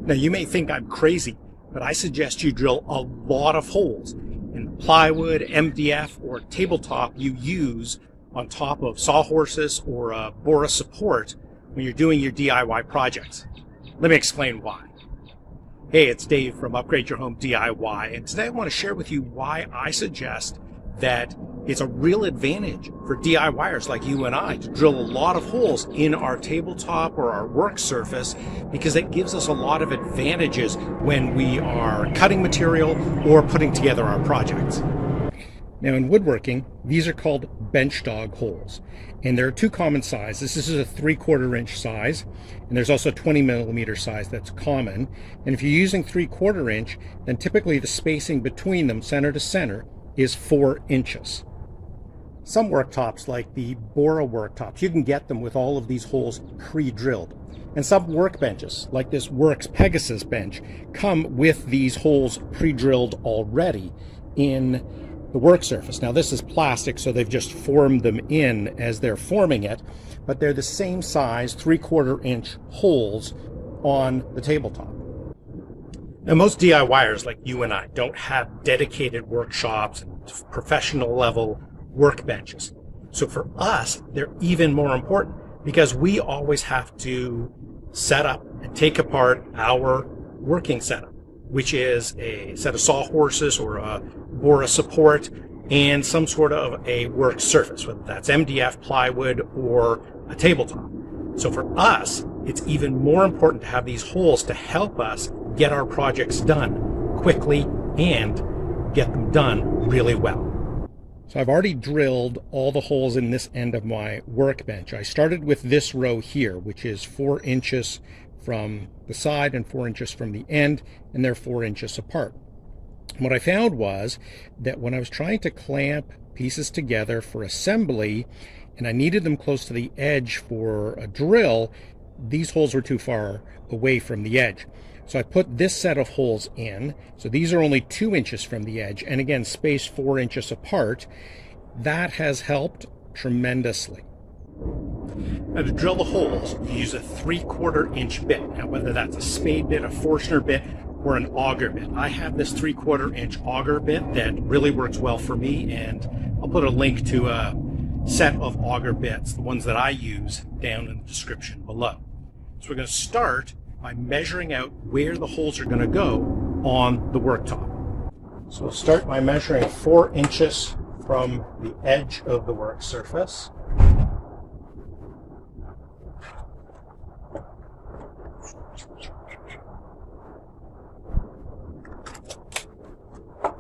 Now you may think I'm crazy, but I suggest you drill a lot of holes in the plywood, MDF, or tabletop you use on top of sawhorses or a Bora support when you're doing your DIY projects. Let me explain why. Hey, it's Dave from Upgrade Your Home DIY, and today I want to share with you why I suggest that it's a real advantage for DIYers like you and I to drill a lot of holes in our tabletop or our work surface, because it gives us a lot of advantages when we are cutting material or putting together our projects. Now in woodworking, these are called bench dog holes, and there are two common sizes. This is a 3/4 inch size, and there's also a 20 millimeter size that's common. And if you're using 3/4 inch, then typically the spacing between them, center to center, is 4 inches. Some worktops, like the Bora worktops, you can get them with all of these holes pre-drilled. And some workbenches, like this Works Pegasus bench, come with these holes pre-drilled already in the work surface. Now this is plastic, so they've just formed them in as they're forming it, but they're the same size 3/4 inch holes on the tabletop. Now most DIYers like you and I don't have dedicated workshops and professional level workbenches. So for us, they're even more important because we always have to set up and take apart our working setup, which is a set of sawhorses or a Bora support and some sort of a work surface, whether that's MDF, plywood, or a tabletop. So for us, it's even more important to have these holes to help us get our projects done quickly and get them done really well. So I've already drilled all the holes in this end of my workbench. I started with this row here, which is 4 inches from the side and 4 inches from the end, and they're 4 inches apart. What I found was that when I was trying to clamp pieces together for assembly, and I needed them close to the edge for a drill, these holes were too far away from the edge. So I put this set of holes in. So these are only 2 inches from the edge, and again, spaced 4 inches apart. That has helped tremendously. Now to drill the holes, you use a 3/4 inch bit. Now whether that's a spade bit, a Forstner bit, or an auger bit. I have this 3/4 inch auger bit that really works well for me, and I'll put a link to a set of auger bits, the ones that I use, down in the description below. So we're going to start by measuring out where the holes are going to go on the worktop. So we'll start by measuring 4 inches from the edge of the work surface.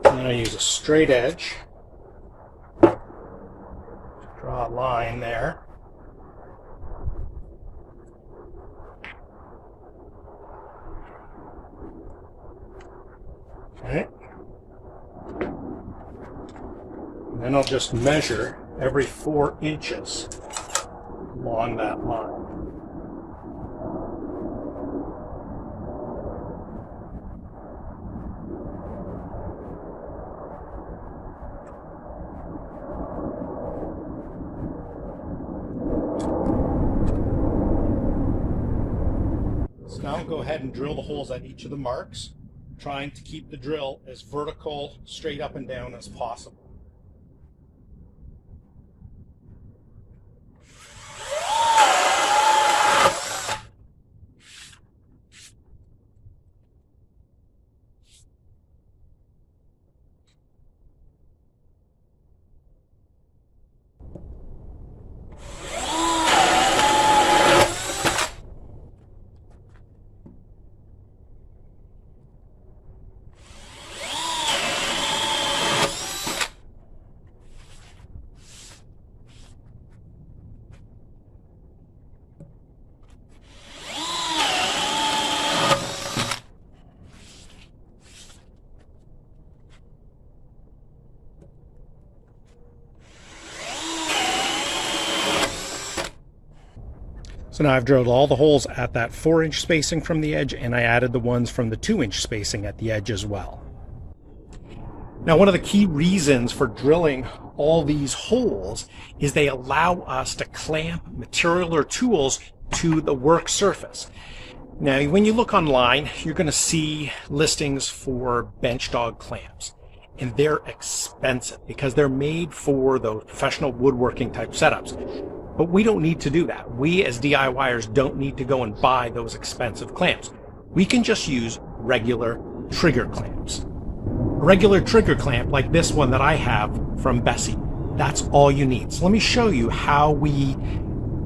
And then I use a straight edge. Draw a line there. Okay. And then I'll just measure every 4 inches along that line. So now I'll go ahead and drill the holes at each of the marks, trying to keep the drill as vertical, straight up and down as possible. So now I've drilled all the holes at that 4-inch spacing from the edge, and I added the ones from the 2-inch spacing at the edge as well. Now, one of the key reasons for drilling all these holes is they allow us to clamp material or tools to the work surface. Now, when you look online, you're going to see listings for bench dog clamps, and they're expensive because they're made for those professional woodworking type setups. But we don't need to do that. We as DIYers don't need to go and buy those expensive clamps. We can just use regular trigger clamps. A regular trigger clamp like this one that I have from Bessie, that's all you need. So let me show you how we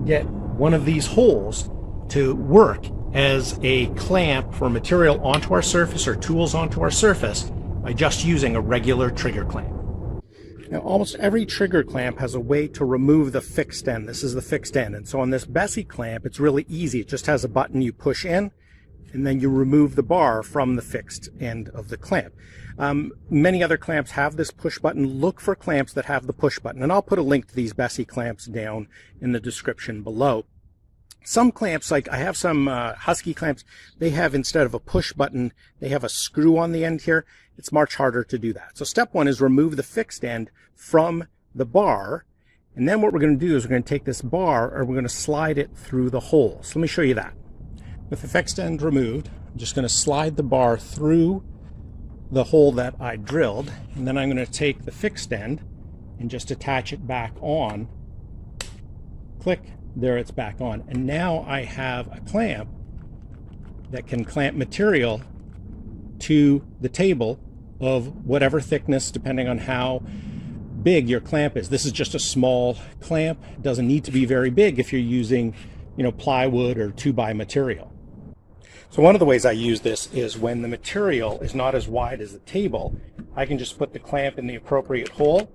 get one of these holes to work as a clamp for material onto our surface or tools onto our surface by just using a regular trigger clamp. Now, almost every trigger clamp has a way to remove the fixed end. This is the fixed end. And so on this Bessie clamp, it's really easy. It just has a button you push in, and then you remove the bar from the fixed end of the clamp. Many other clamps have this push button. Look for clamps that have the push button. And I'll put a link to these Bessie clamps down in the description below. Some clamps, like I have some Husky clamps, they have, instead of a push button, they have a screw on the end here. It's much harder to do that. So step one is remove the fixed end from the bar. And then what we're going to do is we're going to take this bar, or we're going to slide it through the hole. So let me show you that. With the fixed end removed, I'm just going to slide the bar through the hole that I drilled. And then I'm going to take the fixed end and just attach it back on. Click. There, it's back on. And now I have a clamp that can clamp material to the table of whatever thickness, depending on how big your clamp is. This is just a small clamp. It doesn't need to be very big if you're using, plywood or 2x material. So one of the ways I use this is when the material is not as wide as the table, I can just put the clamp in the appropriate hole,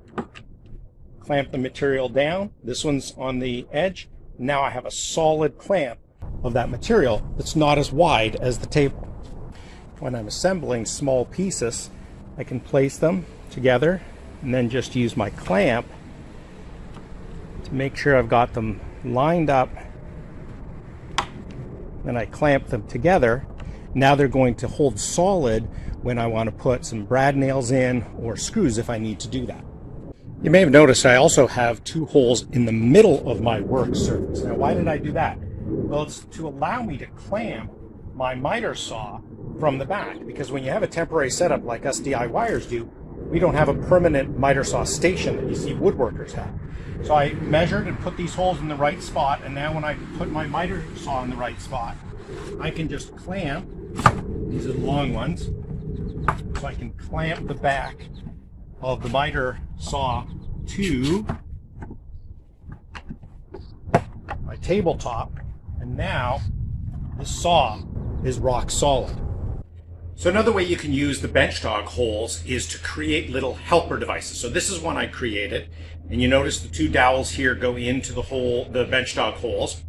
clamp the material down. This one's on the edge. Now I have a solid clamp of that material that's not as wide as the table. When I'm assembling small pieces, I can place them together and then just use my clamp to make sure I've got them lined up. Then I clamp them together. Now they're going to hold solid when I want to put some brad nails in or screws if I need to do that. You may have noticed I also have 2 holes in the middle of my work surface. Now, why did I do that? Well, it's to allow me to clamp my miter saw from the back, because when you have a temporary setup like us DIYers do, we don't have a permanent miter saw station that you see woodworkers have. So I measured and put these holes in the right spot, and now when I put my miter saw in the right spot, I can just clamp. These are the long ones, so I can clamp the back of the miter saw to my tabletop, and now the saw is rock solid. So another way you can use the bench dog holes is to create little helper devices. So this is one I created, and you notice the 2 dowels here go into the bench dog holes.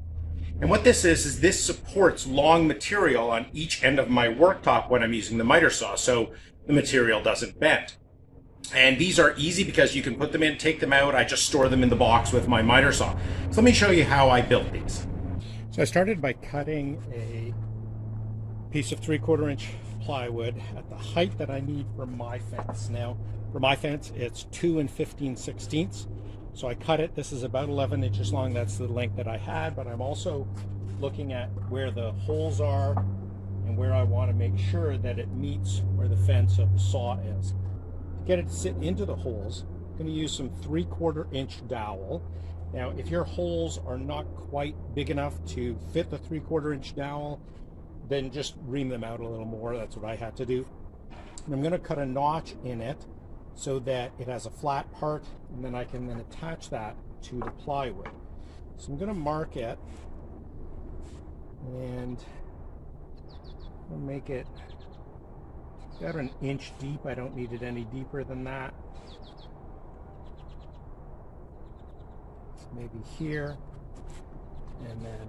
And what this is this supports long material on each end of my worktop when I'm using the miter saw, so the material doesn't bend. And these are easy because you can put them in, take them out. I just store them in the box with my miter saw. So let me show you how I built these. So I started by cutting a piece of 3/4 inch plywood at the height that I need for my fence. Now, for my fence, it's 2 15/16. So I cut it. This is about 11 inches long. That's the length that I had, but I'm also looking at where the holes are and where I want to make sure that it meets where the fence of the saw is. To get it to sit into the holes, I'm going to use some 3/4 inch dowel. Now, if your holes are not quite big enough to fit the 3/4 inch dowel, then just ream them out a little more. That's what I had to do. And I'm going to cut a notch in it so that it has a flat part, and then I can then attach that to the plywood. So I'm going to mark it, and I'll make it about 1 inch deep. I don't need it any deeper than that. So maybe here, and then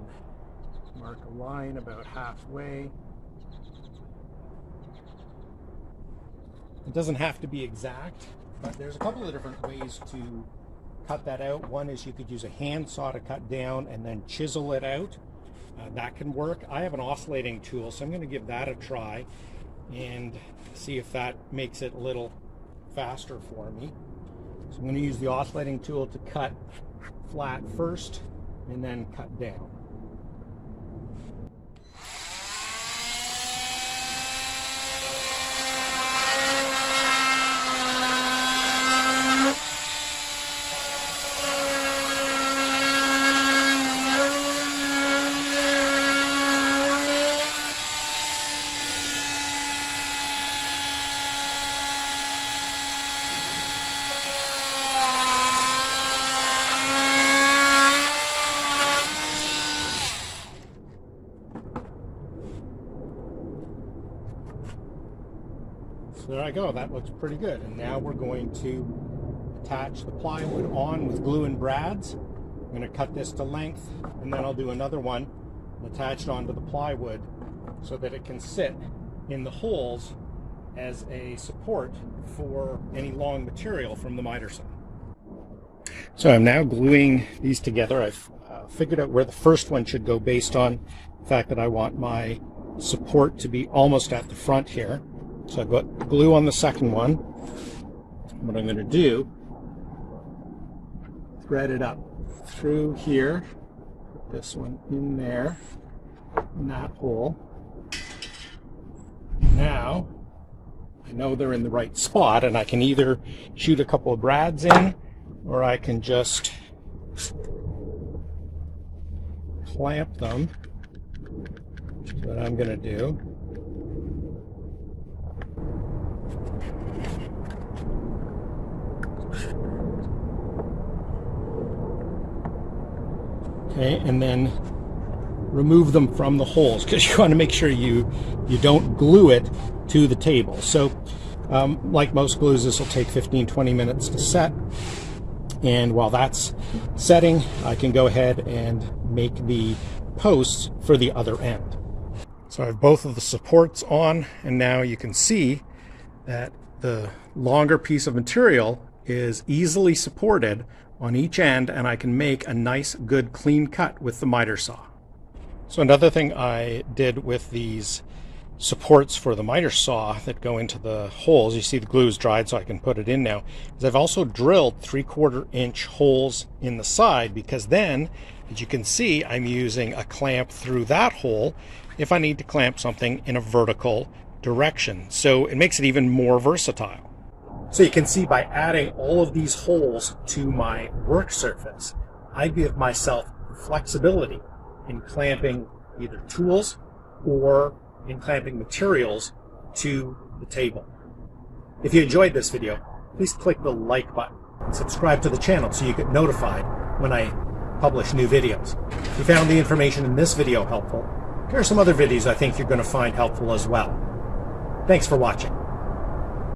mark a line about halfway. It doesn't have to be exact, but there's a couple of different ways to cut that out. One is you could use a hand saw to cut down and then chisel it out. That can work. I have an oscillating tool, so I'm going to give that a try and see if that makes it a little faster for me. So I'm going to use the oscillating tool to cut flat first and then cut down. So there I go, that looks pretty good. And now we're going to attach the plywood on with glue and brads. I'm going to cut this to length, and then I'll do another one attached onto the plywood so that it can sit in the holes as a support for any long material from the miter saw. So I'm now gluing these together. I've figured out where the first one should go based on the fact that I want my support to be almost at the front here. So I've got glue on the second one. What I'm going to do, thread it up through here, put this one in there, in that hole. Now I know they're in the right spot, and I can either shoot a couple of brads in, or I can just clamp them. That's what I'm going to do. Okay, and then remove them from the holes, because you want to make sure you don't glue it to the table. So like most glues, this will take 15-20 minutes to set, and while that's setting, I can go ahead and make the posts for the other end. So I have both of the supports on, and now you can see that the longer piece of material is easily supported on each end, and I can make a nice, good, clean cut with the miter saw. So another thing I did with these supports for the miter saw that go into the holes, you see the glue is dried so I can put it in now, is I've also drilled 3/4 inch holes in the side, because then, as you can see, I'm using a clamp through that hole if I need to clamp something in a vertical direction. So it makes it even more versatile. So you can see by adding all of these holes to my work surface, I give myself flexibility in clamping either tools or in clamping materials to the table. If you enjoyed this video, please click the like button and subscribe to the channel so you get notified when I publish new videos. If you found the information in this video helpful, here are some other videos I think you're going to find helpful as well. Thanks for watching.